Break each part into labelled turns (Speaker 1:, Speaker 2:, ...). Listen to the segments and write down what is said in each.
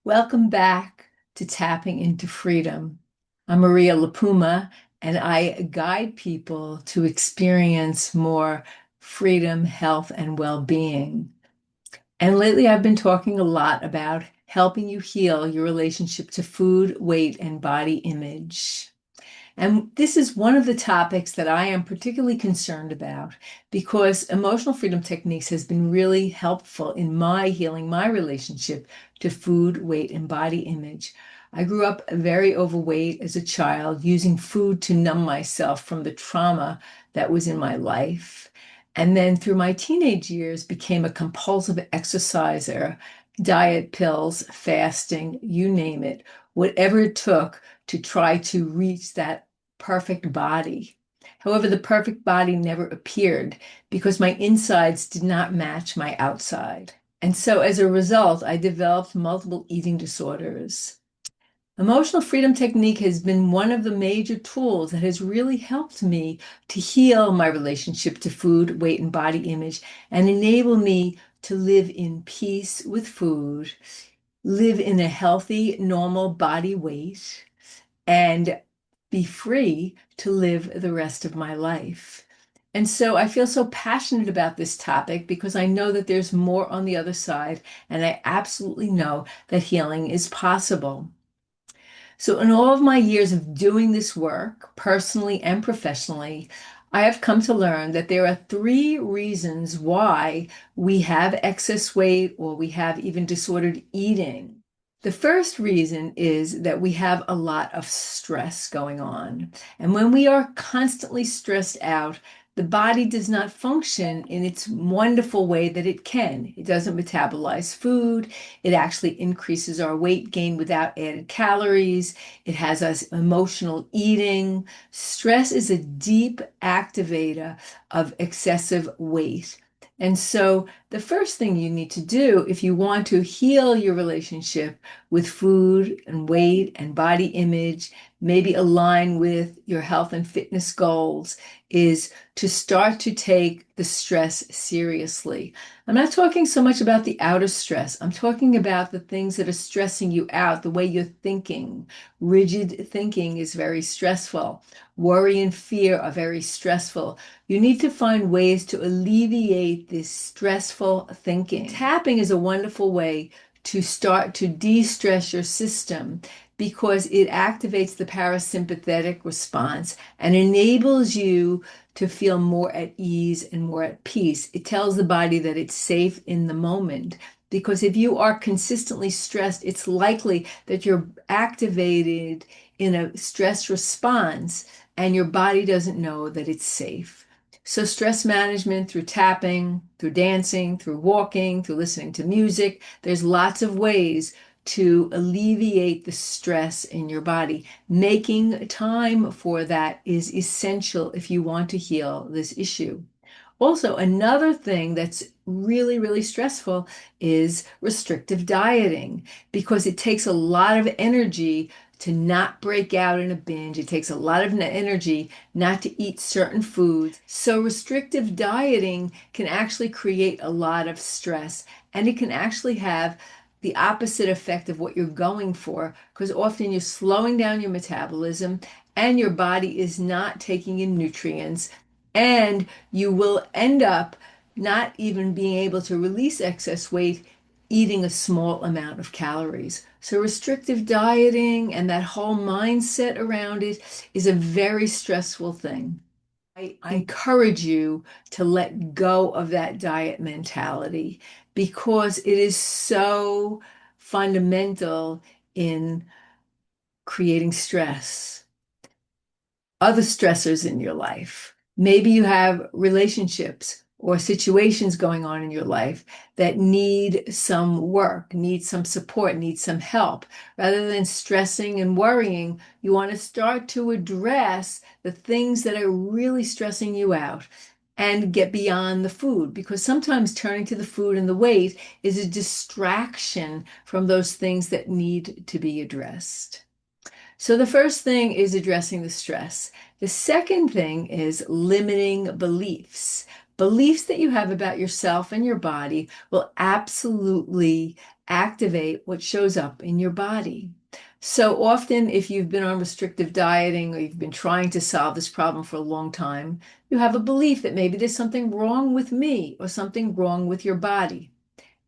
Speaker 1: Welcome back to Tapping into Freedom. I'm Maria LiPuma, and I guide people to experience more freedom, health, and well-being. And lately, I've been talking a lot about helping you heal your relationship to food, weight, and body image. And this is one of the topics that I am particularly concerned about because emotional freedom techniques has been really helpful in my healing my relationship to food, weight, and body image. I grew up very overweight as a child, using food to numb myself from the trauma that was in my life. And then through my teenage years, became a compulsive exerciser, diet pills, fasting, you name it, whatever it took to try to reach that perfect body. However, the perfect body never appeared because my insides did not match my outside. And so as a result, I developed multiple eating disorders. Emotional freedom technique has been one of the major tools that has really helped me to heal my relationship to food, weight, and body image and enable me to live in peace with food, live in a healthy, normal body weight, and be free to live the rest of my life. And so I feel so passionate about this topic because I know that there's more on the other side, and I absolutely know that healing is possible. So, in all of my years of doing this work, personally and professionally, I have come to learn that there are three reasons why we have excess weight or we have even disordered eating. The first reason is that we have a lot of stress going on. And when we are constantly stressed out, the body does not function in its wonderful way that it can. It doesn't metabolize food. It actually increases our weight gain without added calories. It has us emotional eating. Stress is a deep activator of excessive weight. And so, the first thing you need to do if you want to heal your relationship with food and weight and body image, maybe align with your health and fitness goals, is to start to take the stress seriously. I'm not talking so much about the outer stress. I'm talking about the things that are stressing you out, the way you're thinking. Rigid thinking is very stressful. Worry and fear are very stressful. You need to find ways to alleviate this stressful thinking. Tapping is a wonderful way to start to de-stress your system because it activates the parasympathetic response and enables you to feel more at ease and more at peace. It tells the body that it's safe in the moment. Because if you are consistently stressed, it's likely that you're activated in a stress response and your body doesn't know that it's safe. So, stress management through tapping, through dancing, through walking, through listening to music, there's lots of ways to alleviate the stress in your body. Making time for that is essential if you want to heal this issue. Also, another thing that's really, really stressful is restrictive dieting because it takes a lot of energy to not break out in a binge. It takes a lot of energy not to eat certain foods. So, restrictive dieting can actually create a lot of stress and it can actually have the opposite effect of what you're going for because often you're slowing down your metabolism and your body is not taking in nutrients and you will end up not even being able to release excess weight eating a small amount of calories. So restrictive dieting and that whole mindset around it is a very stressful thing. I encourage you to let go of that diet mentality because it is so fundamental in creating stress, other stressors in your life. Maybe you have relationships or situations going on in your life that need some work, need some support, need some help. Rather than stressing and worrying, you want to start to address the things that are really stressing you out and get beyond the food because sometimes turning to the food and the weight is a distraction from those things that need to be addressed. So the first thing is addressing the stress. The second thing is limiting beliefs. Beliefs that you have about yourself and your body will absolutely activate what shows up in your body. So often, if you've been on restrictive dieting or you've been trying to solve this problem for a long time, you have a belief that maybe there's something wrong with me or something wrong with your body.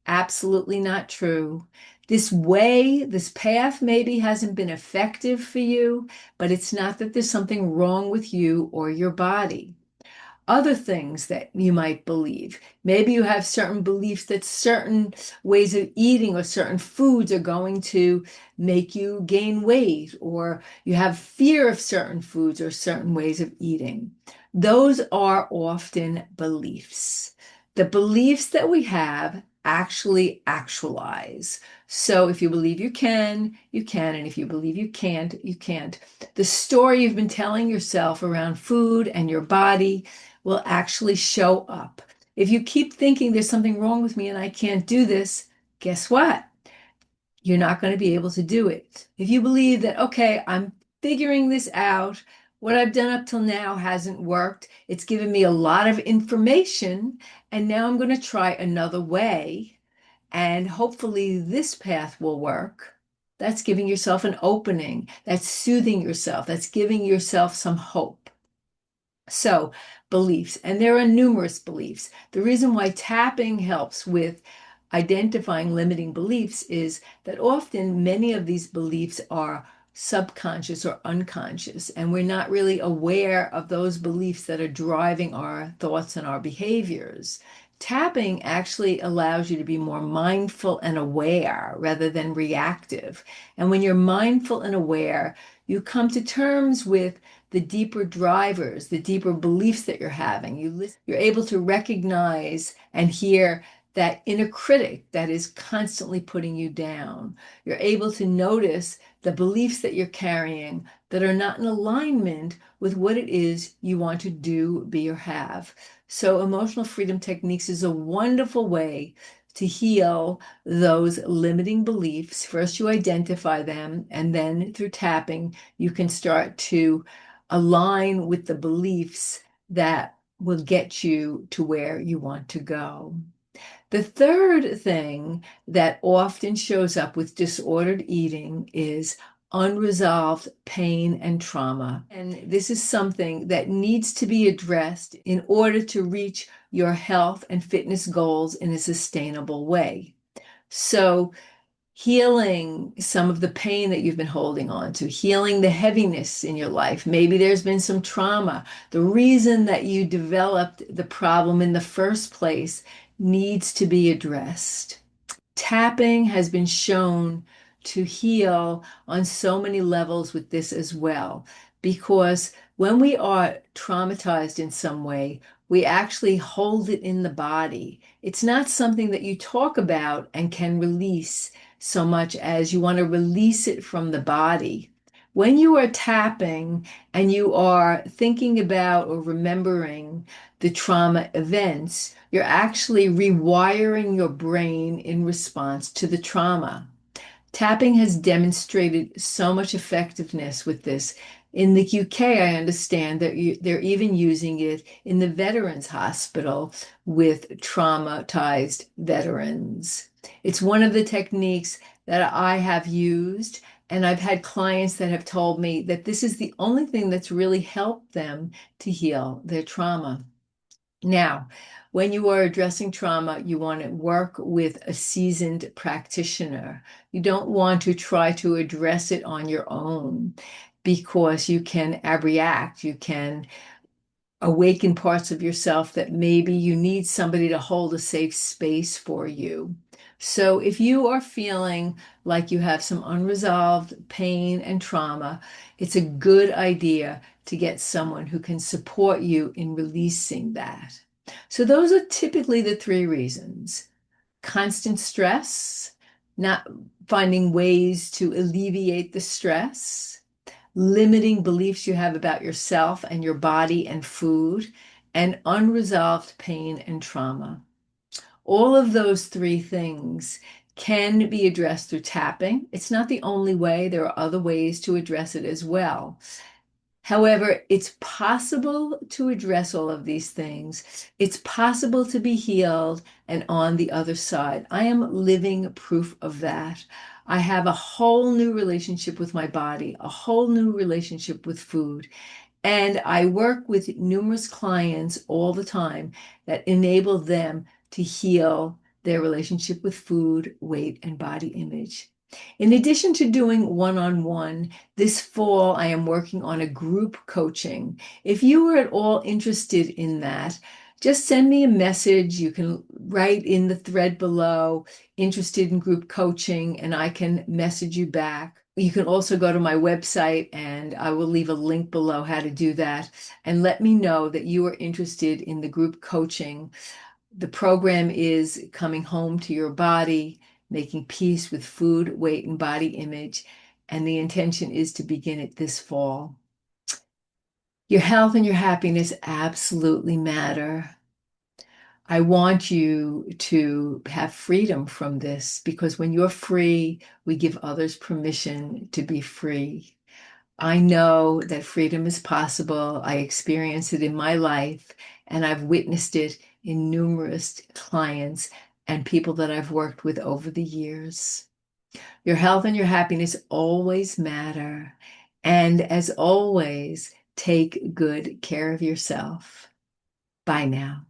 Speaker 1: Absolutely not true. This way, this path maybe hasn't been effective for you, but it's not that there's something wrong with you or your body. Other things that you might believe. Maybe you have certain beliefs that certain ways of eating or certain foods are going to make you gain weight, or you have fear of certain foods or certain ways of eating. Those are often beliefs. The beliefs that we have actually actualize. So if you believe you can, you can. And if you believe you can't, you can't. The story you've been telling yourself around food and your body will actually show up. If you keep thinking there's something wrong with me and I can't do this, guess what? You're not going to be able to do it. If you believe that, okay, I'm figuring this out, what I've done up till now hasn't worked, it's given me a lot of information, and now I'm going to try another way, and hopefully this path will work. That's giving yourself an opening. That's soothing yourself. That's giving yourself some hope. So, beliefs, and there are numerous beliefs. The reason why tapping helps with identifying limiting beliefs is that often many of these beliefs are subconscious or unconscious, and we're not really aware of those beliefs that are driving our thoughts and our behaviors. Tapping actually allows you to be more mindful and aware rather than reactive. And when you're mindful and aware, you come to terms with the deeper drivers, the deeper beliefs that you're having. You're able to recognize and hear that inner critic that is constantly putting you down. You're able to notice the beliefs that you're carrying that are not in alignment with what it is you want to do, be, or have. So, emotional freedom techniques is a wonderful way to heal those limiting beliefs. First, you identify them, and then through tapping, you can start to align with the beliefs that will get you to where you want to go. The third thing that often shows up with disordered eating is unresolved pain and trauma. And this is something that needs to be addressed in order to reach your health and fitness goals in a sustainable way. So, healing some of the pain that you've been holding on to, healing the heaviness in your life. Maybe there's been some trauma. The reason that you developed the problem in the first place needs to be addressed. Tapping has been shown to heal on so many levels with this as well, because when we are traumatized in some way, we actually hold it in the body. It's not something that you talk about and can release so much as you want to release it from the body. When you are tapping and you are thinking about or remembering the trauma events, you're actually rewiring your brain in response to the trauma. Tapping has demonstrated so much effectiveness with this. In the UK, I understand that they're even using it in the Veterans Hospital with traumatized veterans. It's one of the techniques that I have used, and I've had clients that have told me that this is the only thing that's really helped them to heal their trauma. Now, when you are addressing trauma, you want to work with a seasoned practitioner. You don't want to try to address it on your own because you can react. You can awaken parts of yourself that maybe you need somebody to hold a safe space for you. So if you are feeling like you have some unresolved pain and trauma, it's a good idea to get someone who can support you in releasing that. So those are typically the three reasons: constant stress, not finding ways to alleviate the stress, limiting beliefs you have about yourself and your body and food, and unresolved pain and trauma. All of those three things can be addressed through tapping. It's not the only way, there are other ways to address it as well. However, it's possible to address all of these things. It's possible to be healed and on the other side. I am living proof of that. I have a whole new relationship with my body, a whole new relationship with food. And I work with numerous clients all the time that enable them to heal their relationship with food, weight, and body image. In addition to doing one-on-one, this fall I am working on a group coaching. If you are at all interested in that, just send me a message. You can write in the thread below, interested in group coaching, and I can message you back. You can also go to my website, and I will leave a link below how to do that. And let me know that you are interested in the group coaching. The program is Coming Home to Your Body, Making Peace with Food, Weight, and Body Image. And the intention is to begin it this fall. Your health and your happiness absolutely matter. I want you to have freedom from this because when you're free, we give others permission to be free. I know that freedom is possible. I experience it in my life, and I've witnessed it in numerous clients and people that I've worked with over the years. Your health and your happiness always matter. And as always, take good care of yourself. Bye now.